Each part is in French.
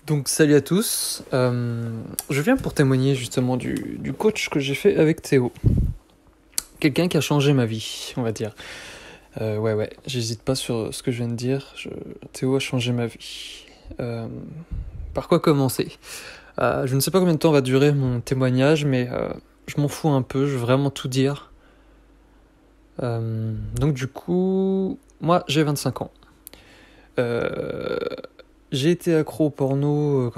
Donc salut à tous, je viens pour témoigner justement du coach que j'ai fait avec Théo. Quelqu'un qui a changé ma vie, on va dire. Ouais, j'hésite pas sur ce que je viens de dire, Théo a changé ma vie. Par quoi commencer? Je ne sais pas combien de temps va durer mon témoignage, mais je m'en fous un peu, je veux vraiment tout dire. Donc du coup, moi j'ai 25 ans. J'ai été accro au porno,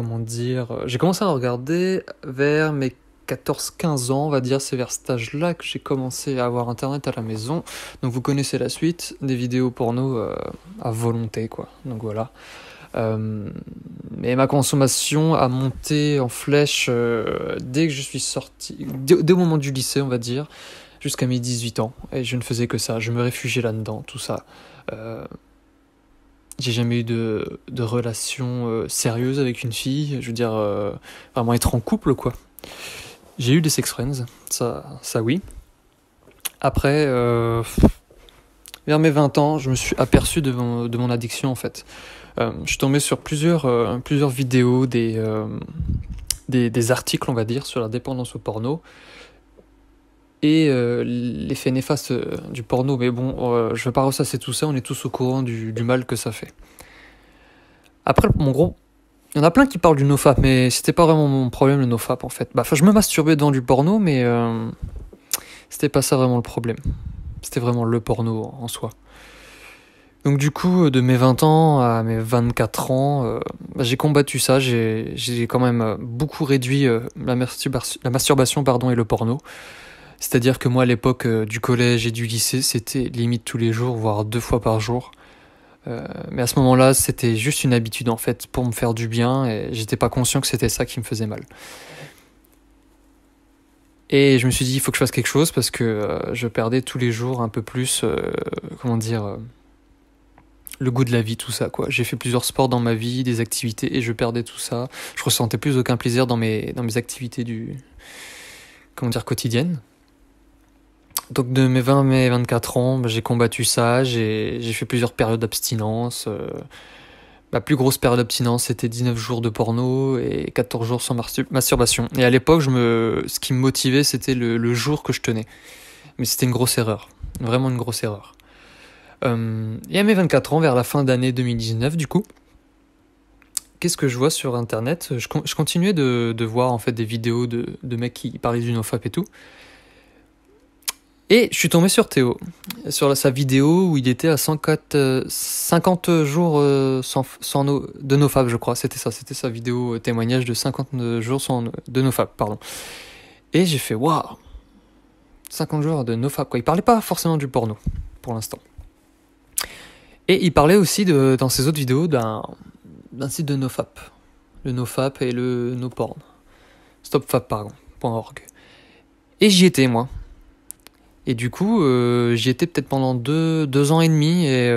j'ai commencé à en regarder vers mes 14-15 ans, on va dire, c'est vers cet âge-là que j'ai commencé à avoir internet à la maison. Donc vous connaissez la suite, des vidéos porno à volonté, quoi. Donc voilà. Et ma consommation a monté en flèche dès que je suis sorti, dès au moment du lycée, on va dire, jusqu'à mes 18 ans. Et je ne faisais que ça, je me réfugiais là-dedans, tout ça. J'ai jamais eu de relation sérieuse avec une fille, je veux dire, vraiment être en couple, quoi. J'ai eu des sex friends, ça oui. Après, vers mes 20 ans, je me suis aperçu de mon addiction, en fait. Je suis tombé sur plusieurs vidéos, des articles, on va dire, sur la dépendance au porno. Et l'effet néfaste du porno, mais bon, je vais pas ressasser tout ça, on est tous au courant du mal que ça fait. Après, mon gros, il y en a plein qui parlent du nofap, mais c'était pas vraiment mon problème le nofap en fait. Je me masturbais devant du porno, mais c'était pas ça vraiment le problème. C'était vraiment le porno en soi. Donc du coup, de mes 20 ans à mes 24 ans, j'ai combattu ça, j'ai quand même beaucoup réduit la masturbation et le porno. C'est-à-dire que moi, à l'époque du collège et du lycée, c'était limite tous les jours, voire 2 fois par jour. Mais à ce moment-là, c'était juste une habitude, en fait, pour me faire du bien, et j'étais pas conscient que c'était ça qui me faisait mal. Et je me suis dit, il faut que je fasse quelque chose, parce que je perdais tous les jours un peu plus, le goût de la vie, tout ça, quoi. J'ai fait plusieurs sports dans ma vie, des activités, et je perdais tout ça. Je ressentais plus aucun plaisir dans mes activités quotidiennes. Donc de mes 20 à mes 24 ans, j'ai combattu ça, j'ai fait plusieurs périodes d'abstinence. Ma plus grosse période d'abstinence, c'était 19 jours de porno et 14 jours sans masturbation. Et à l'époque, ce qui me motivait, c'était le jour que je tenais. Mais c'était une grosse erreur, vraiment une grosse erreur. Et à mes 24 ans, vers la fin d'année 2019, du coup, qu'est-ce que je vois sur internet? Je continuais de voir en fait des vidéos de mecs qui parlaient du nofap et tout. Et je suis tombé sur Théo, sur sa vidéo où il était à 50 jours de nofap, je crois. C'était sa vidéo témoignage de 50 jours de nofap, pardon. Et j'ai fait, waouh, 50 jours de nofap, quoi. Il parlait pas forcément du porno, pour l'instant. Et il parlait aussi, dans ses autres vidéos, d'un site de nofap. Le nofap et le noporn. Stopfap, pardon, .org. Et j'y étais, moi. Et du coup, j'y étais peut-être pendant 2 ans et demi. Et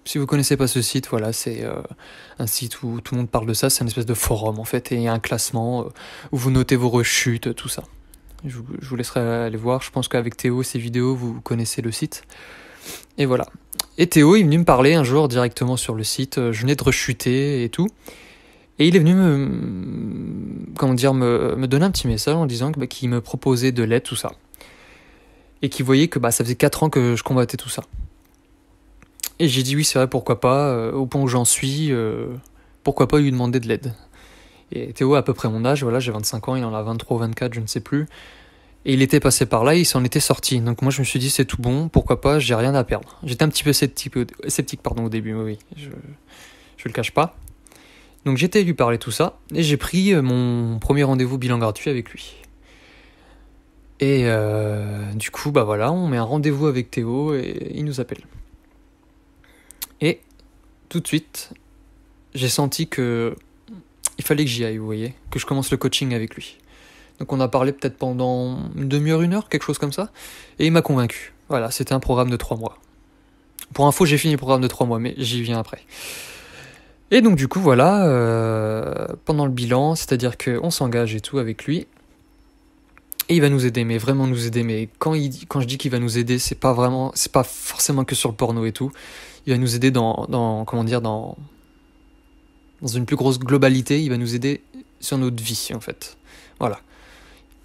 si vous connaissez pas ce site, voilà, c'est un site où tout le monde parle de ça. C'est une espèce de forum en fait, et il y a un classement où vous notez vos rechutes, tout ça. Je vous laisserai aller voir. Je pense qu'avec Théo, ces vidéos, vous connaissez le site. Et voilà. Et Théo, il est venu me parler un jour directement sur le site. Je venais de rechuter et tout. Et il est venu me donner un petit message en disant qu'il me proposait de l'aide, tout ça. Et qui voyait que ça faisait 4 ans que je combattais tout ça. Et j'ai dit oui, c'est vrai, pourquoi pas, au point où j'en suis, pourquoi pas lui demander de l'aide. Et Théo a à peu près mon âge, voilà, j'ai 25 ans, il en a 23 ou 24, je ne sais plus. Et il était passé par là, et il s'en était sorti. Donc moi je me suis dit c'est tout bon, pourquoi pas, j'ai rien à perdre. J'étais un petit peu sceptique au début, oui, je le cache pas. Donc j'étais lui parler tout ça, et j'ai pris mon premier rendez-vous bilan gratuit avec lui. Et du coup, voilà, on met un rendez-vous avec Théo et il nous appelle. Et tout de suite, j'ai senti que il fallait que j'y aille, vous voyez, que je commence le coaching avec lui. Donc on a parlé peut-être pendant une demi-heure, 1 heure, quelque chose comme ça, et il m'a convaincu. Voilà, c'était un programme de 3 mois. Pour info, j'ai fini le programme de 3 mois, mais j'y viens après. Et donc du coup, voilà, pendant le bilan, c'est-à-dire qu'on s'engage et tout avec lui. Et il va nous aider, mais vraiment nous aider. Mais quand je dis qu'il va nous aider, c'est pas forcément que sur le porno et tout. Il va nous aider dans dans une plus grosse globalité, il va nous aider sur notre vie, en fait. Voilà.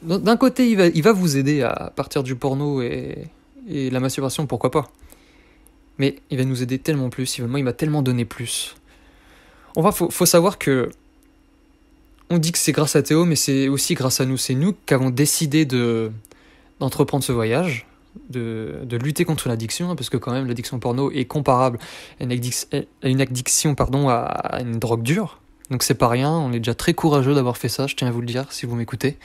D'un côté, il va vous aider à partir du porno et la masturbation, pourquoi pas. Mais il va nous aider tellement plus, moi il m'a tellement donné plus. Faut savoir que on dit que c'est grâce à Théo, mais c'est aussi grâce à nous. C'est nous qui avons décidé d'entreprendre ce voyage, de lutter contre l'addiction, hein, parce que quand même l'addiction porno est comparable à une addiction à une drogue dure. Donc c'est pas rien, on est déjà très courageux d'avoir fait ça, je tiens à vous le dire si vous m'écoutez.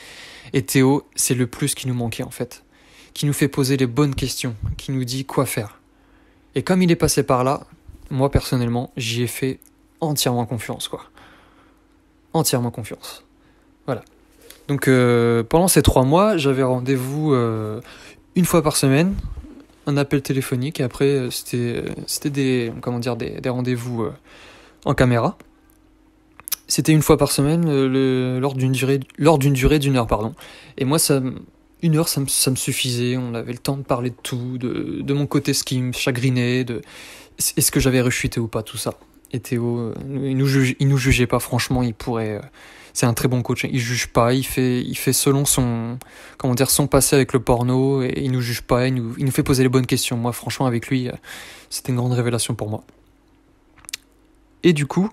Et Théo, c'est le plus qui nous manquait en fait, qui nous fait poser les bonnes questions, qui nous dit quoi faire. Et comme il est passé par là, moi personnellement, j'y ai fait entièrement confiance, quoi. Entièrement confiance. Voilà. Donc pendant ces 3 mois, j'avais rendez-vous une fois par semaine, un appel téléphonique, et après c'était des rendez-vous en caméra. C'était une fois par semaine lors d'une durée d'1 heure, pardon. Et moi, 1 heure, ça me suffisait. On avait le temps de parler de tout, de mon côté, ce qui me chagrinait, est-ce que j'avais rechuté ou pas, tout ça. Et Théo, il nous jugeait pas, franchement, il pourrait... c'est un très bon coach, il juge pas, il fait selon son passé avec le porno, et il nous juge pas, il nous fait poser les bonnes questions. Moi, franchement, avec lui, c'était une grande révélation pour moi. Et du coup,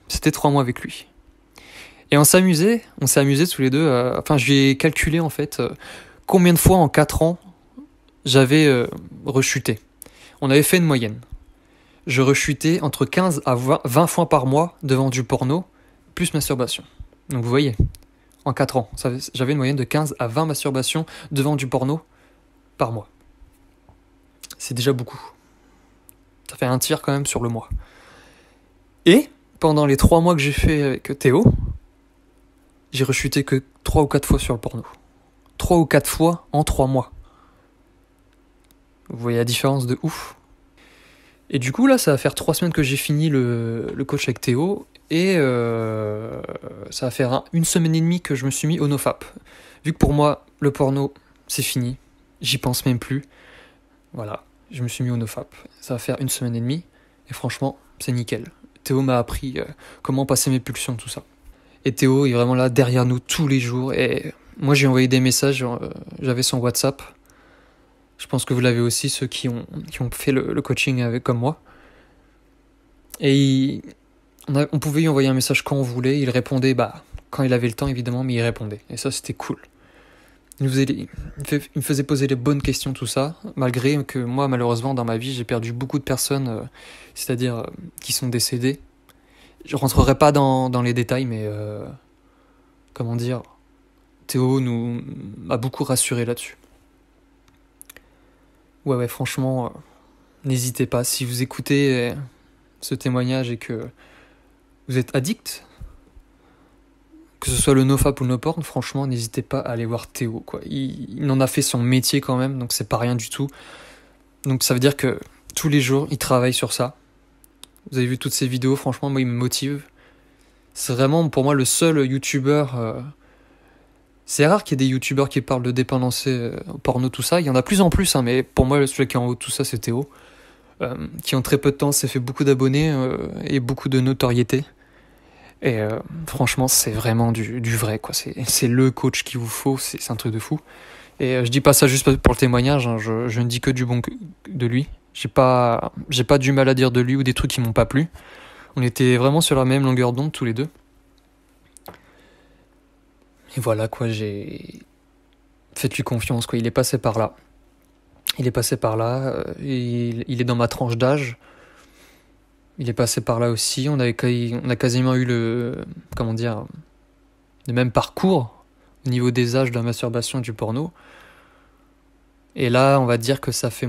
c'était 3 mois avec lui. Et on s'est amusé tous les deux. J'ai calculé en fait combien de fois en 4 ans j'avais rechuté. On avait fait une moyenne. Je rechutais entre 15 à 20 fois par mois devant du porno, plus masturbation. Donc vous voyez, en 4 ans, j'avais une moyenne de 15 à 20 masturbations devant du porno par mois. C'est déjà beaucoup. Ça fait un tiers quand même sur le mois. Et pendant les 3 mois que j'ai fait avec Théo, j'ai rechuté que 3 ou 4 fois sur le porno. 3 ou 4 fois en 3 mois. Vous voyez la différence de ouf. Et du coup, là, ça va faire 3 semaines que j'ai fini le coach avec Théo. Et ça va faire 1 semaine et demie que je me suis mis au nofap. Vu que pour moi, le porno, c'est fini. J'y pense même plus. Voilà, je me suis mis au nofap. Ça va faire 1 semaine et demie. Et franchement, c'est nickel. Théo m'a appris comment passer mes pulsions, tout ça. Et Théo est vraiment là derrière nous tous les jours. Et moi, j'ai envoyé des messages. J'avais son WhatsApp. Je pense que vous l'avez aussi, ceux qui ont fait le coaching comme moi. Et on pouvait lui envoyer un message quand on voulait. Il répondait quand il avait le temps, évidemment, mais il répondait. Et ça, c'était cool. Il me faisait poser les bonnes questions, tout ça. Malgré que moi, malheureusement, dans ma vie, j'ai perdu beaucoup de personnes, c'est-à-dire qui sont décédées. Je rentrerai pas dans les détails, mais Théo m'a beaucoup rassuré là-dessus. Ouais, franchement, n'hésitez pas. Si vous écoutez ce témoignage et que vous êtes addict, que ce soit le nofap ou le no-porn, franchement, n'hésitez pas à aller voir Théo, quoi. Il en a fait son métier quand même, donc c'est pas rien du tout. Donc ça veut dire que tous les jours, il travaille sur ça. Vous avez vu toutes ces vidéos, franchement, moi, il me motive. C'est vraiment, pour moi, le seul youtubeur... C'est rare qu'il y ait des youtubeurs qui parlent de dépendance au porno, tout ça. Il y en a plus en plus, hein, mais pour moi, celui qui est en haut de tout ça, c'est Théo. Qui en très peu de temps s'est fait beaucoup d'abonnés et beaucoup de notoriété. Et franchement, c'est vraiment du vrai, quoi. C'est le coach qu'il vous faut, c'est un truc de fou. Et je dis pas ça juste pour le témoignage, hein, je ne dis que du bon de lui. J'ai pas du mal à dire de lui ou des trucs qui m'ont pas plu. On était vraiment sur la même longueur d'onde tous les deux. Et voilà, quoi, faites-lui confiance, quoi. Il est passé par là. Il est dans ma tranche d'âge. Il est passé par là aussi. On a quasiment eu le même parcours au niveau des âges de la masturbation et du porno. Et là, on va dire que ça fait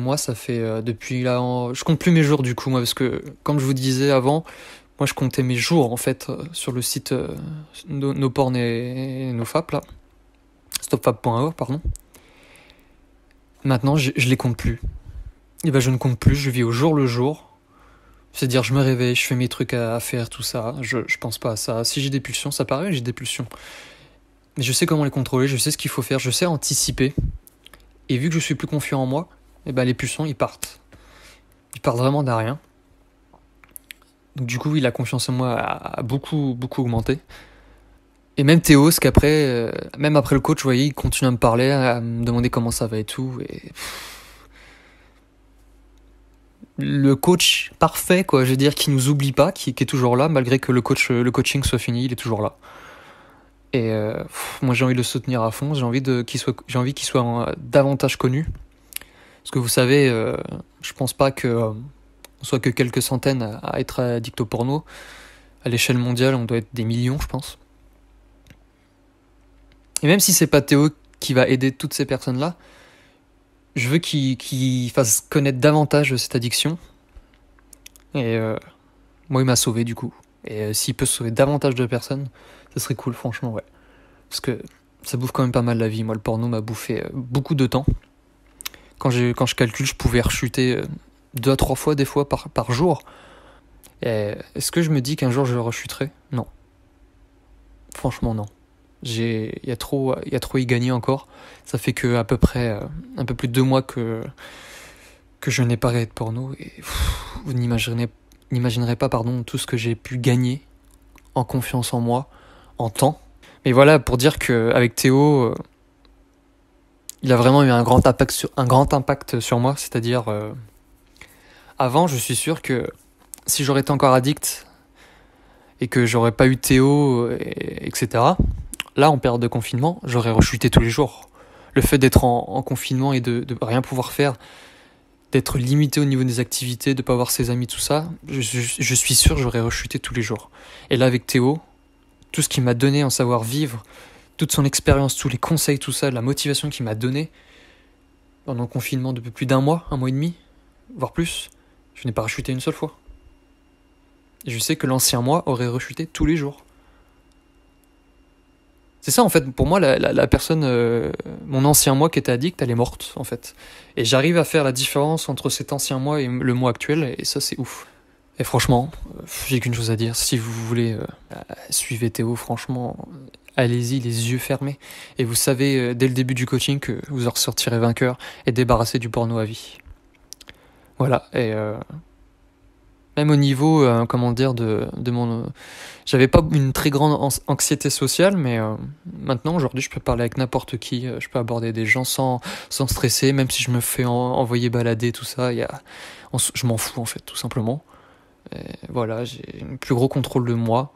depuis là, je compte plus mes jours du coup, moi, parce que comme je vous disais avant, moi je comptais mes jours en fait sur le site NoPorn et NoFap là, stopfap.org pardon. Maintenant, je les compte plus. Et je ne compte plus, je vis au jour le jour. C'est-à-dire, je me réveille, je fais mes trucs à faire, tout ça. Je pense pas à ça. Si j'ai des pulsions, ça paraît, j'ai des pulsions. Mais je sais comment les contrôler, je sais ce qu'il faut faire, je sais anticiper. Et vu que je suis plus confiant en moi, les pulsions, ils partent. Ils partent vraiment de rien. Donc du coup, oui, la confiance en moi a beaucoup, beaucoup augmenté. Et même Théo, parce qu'après, même après le coach, vous voyez, il continue à me parler, à me demander comment ça va et tout. Et le coach parfait, quoi, je veux dire, qui nous oublie pas, qui est toujours là, malgré que le coaching soit fini, il est toujours là. Et moi, j'ai envie de le soutenir à fond. J'ai envie qu'il soit davantage connu. Parce que vous savez, je pense pas que on soit que quelques centaines à être addict au porno. À l'échelle mondiale, on doit être des millions, je pense. Et même si c'est pas Théo qui va aider toutes ces personnes-là, je veux qu'il fasse connaître davantage cette addiction. Et moi, il m'a sauvé du coup. Et s'il peut sauver davantage de personnes, ça serait cool, franchement, ouais. Parce que ça bouffe quand même pas mal la vie. Moi, le porno m'a bouffé beaucoup de temps. Quand je calcule, je pouvais rechuter 2 à 3 fois, des fois, par jour. Et est-ce que je me dis qu'un jour je rechuterai? Non. Franchement, non. Il y a trop y gagner encore. Ça fait que à peu près un peu plus de 2 mois que je n'ai pas regardé de porno. Et vous n'imaginerez pas tout ce que j'ai pu gagner en confiance en moi, en temps. Mais voilà, pour dire qu'avec Théo, il a vraiment eu un grand impact sur moi. C'est-à-dire, avant, je suis sûr que si j'aurais été encore addict et que j'aurais pas eu Théo, etc., là, en période de confinement, j'aurais rechuté tous les jours. Le fait d'être en confinement et de rien pouvoir faire, d'être limité au niveau des activités, de pas voir ses amis, tout ça, je suis sûr que j'aurais rechuté tous les jours. Et là, avec Théo, tout ce qu'il m'a donné en savoir-vivre, toute son expérience, tous les conseils, tout ça, la motivation qu'il m'a donné pendant le confinement depuis plus d'1 mois, 1 mois et demi, voire plus, je n'ai pas rechuté une seule fois. Et je sais que l'ancien moi aurait rechuté tous les jours. C'est ça, en fait, pour moi, la personne, mon ancien moi qui était addict, elle est morte, en fait. Et j'arrive à faire la différence entre cet ancien moi et le moi actuel, et ça, c'est ouf. Et franchement, j'ai qu'une chose à dire, si vous voulez suivre Théo, franchement, allez-y les yeux fermés. Et vous savez, dès le début du coaching, que vous en ressortirez vainqueur et débarrassé du porno à vie. Voilà, et même au niveau, comment dire, de mon... j'avais pas une très grande anxiété sociale, mais maintenant, aujourd'hui, je peux parler avec n'importe qui, je peux aborder des gens sans stresser, même si je me fais envoyer balader, tout ça, je m'en fous, en fait, tout simplement. Et voilà, j'ai un plus gros contrôle de moi.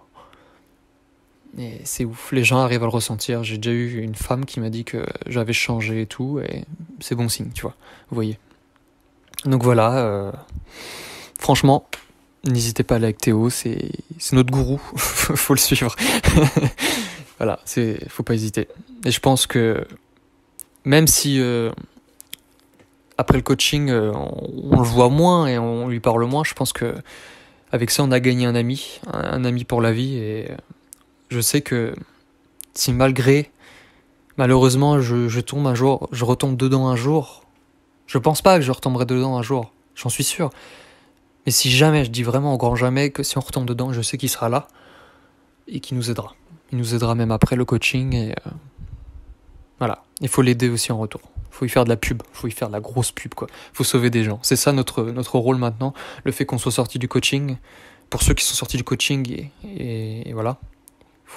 Et c'est ouf, les gens arrivent à le ressentir. J'ai déjà eu une femme qui m'a dit que j'avais changé et tout, et c'est bon signe, tu vois, vous voyez. Donc voilà, franchement, n'hésitez pas à aller avec Théo, c'est notre gourou, faut le suivre. Voilà, faut pas hésiter. Et je pense que même si après le coaching, on le voit moins et on lui parle moins, je pense que avec ça, on a gagné un ami pour la vie. Et je sais que si malheureusement, je tombe un jour, je retombe dedans un jour, je pense pas que je retomberai dedans un jour, j'en suis sûr. Mais si jamais, je dis vraiment au grand jamais, que si on retombe dedans, je sais qu'il sera là et qu'il nous aidera. Il nous aidera même après le coaching. Et voilà, il faut l'aider aussi en retour. Il faut y faire de la pub, il faut y faire de la grosse pub, quoi. Il faut sauver des gens. C'est ça notre rôle maintenant, le fait qu'on soit sorti du coaching. Pour ceux qui sont sortis du coaching, et voilà,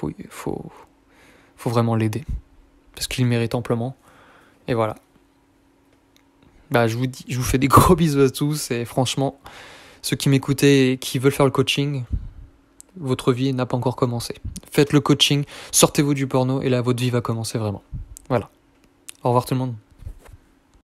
il faut vraiment l'aider. Parce qu'il le mérite amplement. Et voilà. Bah, je vous fais des gros bisous à tous. Et franchement, ceux qui m'écoutaient et qui veulent faire le coaching, votre vie n'a pas encore commencé. Faites le coaching, sortez-vous du porno, et là, votre vie va commencer vraiment. Voilà. Au revoir tout le monde.